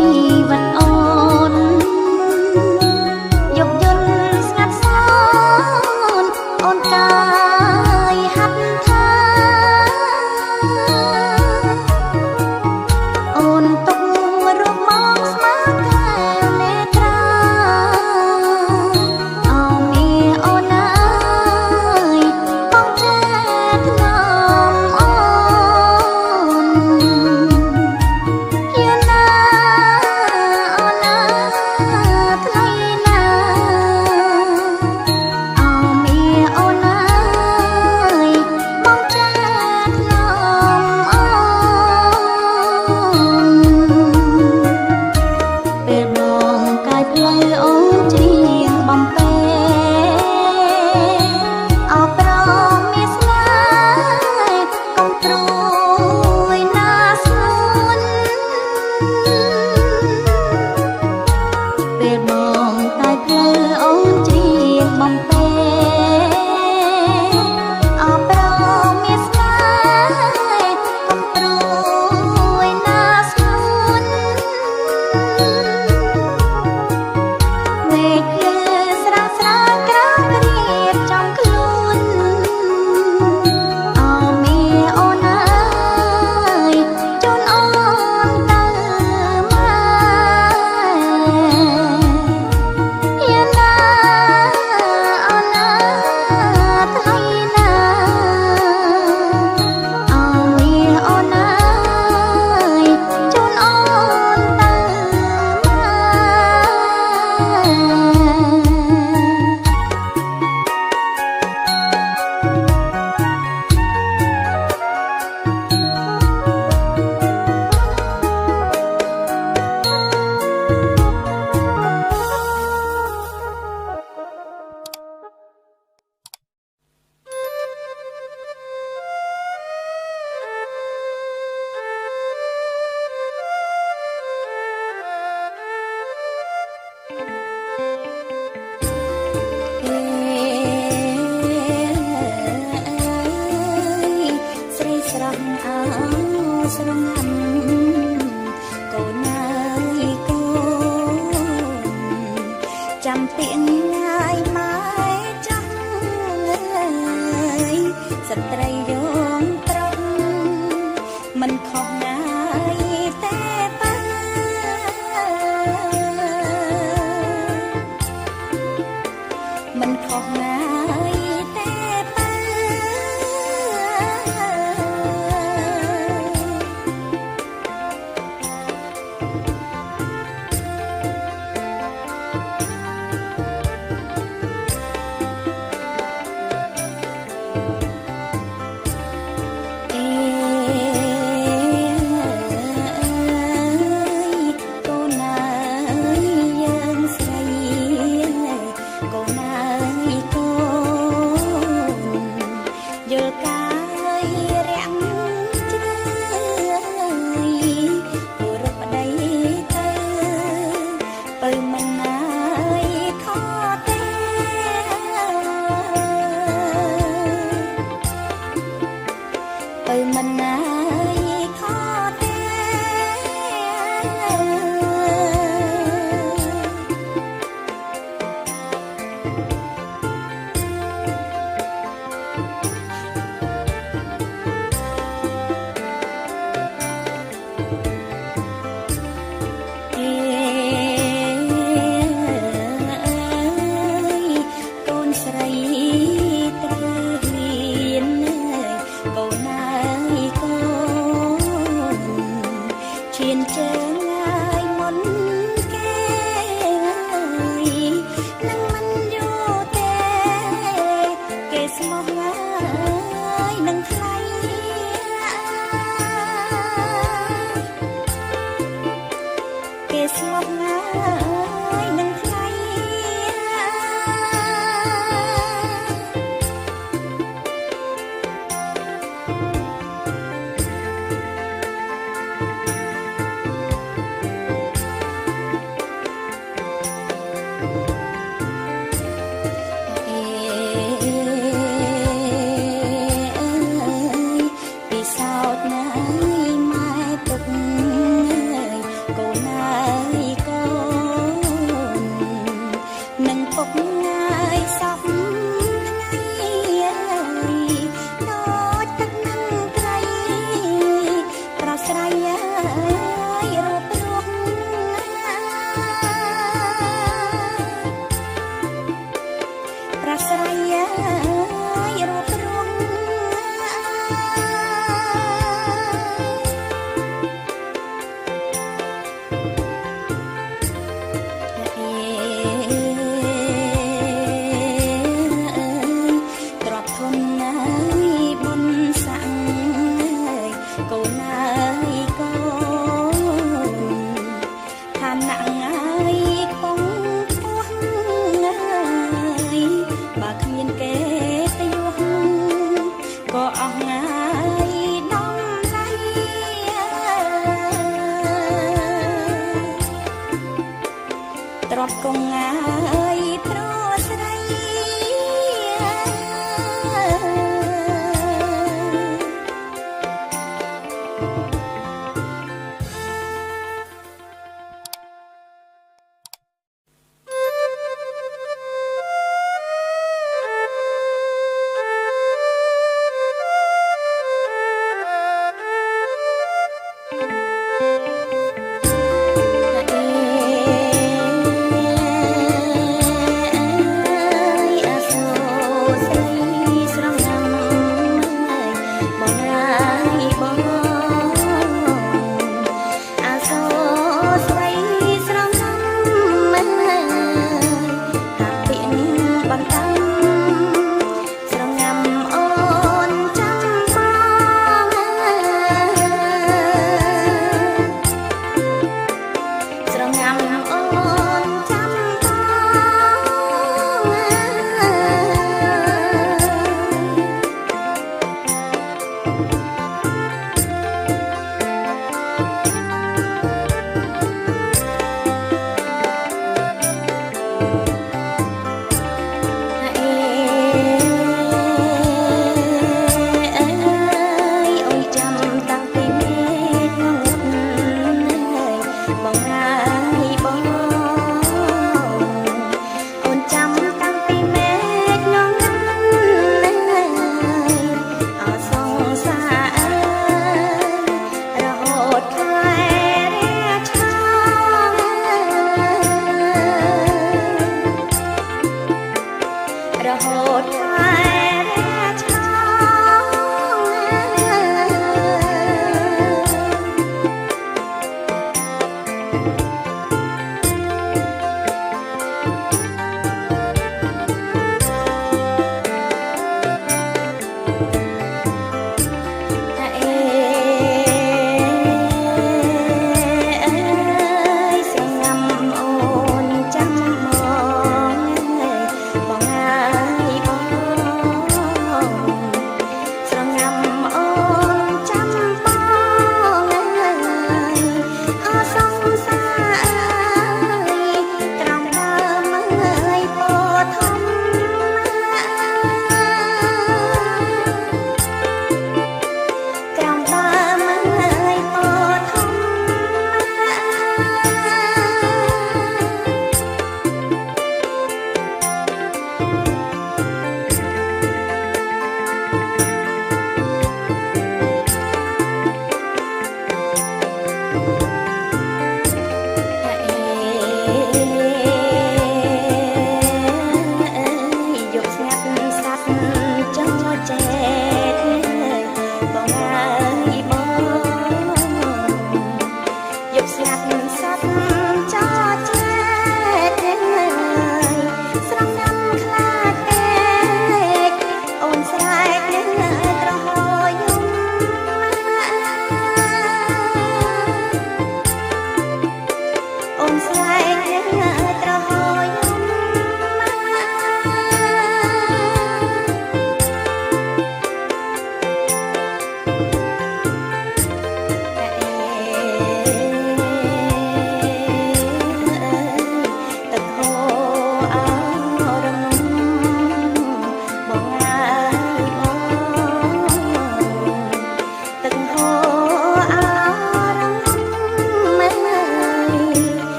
វិតអូនយកយល់ស្ងាត់សោនអូនកាយហាត់ថាអូនទុករូបមកស្មើកែវនេត្រាអោមីអូនអើយបងចេះថ្នមអូនយាណាអូនអើថ្លៃណាអោមីអូនអើយបងចេះថ្នមអូនពេលបងកាយផ្លូវអូនជ្រៀងបំពេអោប្រមានស្នេហ៍កុំព្រួយណាស្នួនពេលបងកាយផ្លូវអូនជ្រៀងបំពេអោប្រមានស្នេហ៍កុំព្រួយណាស្នួនវេកភ្លឺស្រាងស្រាងក្រោមរៀបចំខ្លួនអោមីអូនអើយជូនអូនទៅម៉ែយាណាអូនអើថ្លៃណាអោមីអូនអើយជូនអូនទៅម៉ែ ស្រីស្រស់អើស្រងាំកូនអើយកូនចាំពាក្យងាយម៉ែចាំស្ត្រីយងត្រង់មិនខុសណាយតែប៉ាមិនខុសណាយតែប៉ាអេកូនអើយយើងស្រីកូនអើយកូនយល់កាយរាំងជ្រៅគោរពប្តីទៅបើមិនអើយខទេបើមិនអើយខទេ អេកូនស្រីត្រូវហ៊ានកូនអើយកូនឈានជើងងាយមុនគេនឹងមិនយូរទេគេស្មោះងាយនឹងថ្លៃ គេស្មោះងាយនឹងថ្លៃ អ រូបរុងប្រាស្រ័យរូបរុងទ្របធនណាយបុនសាំងកូនណាយកូនឋានៈងាយគង់ពោះងាយបើគ្មានគេទៅយុះក៏អស់ងាយដំឡៃទ្របគង់ងាយប្រស្រី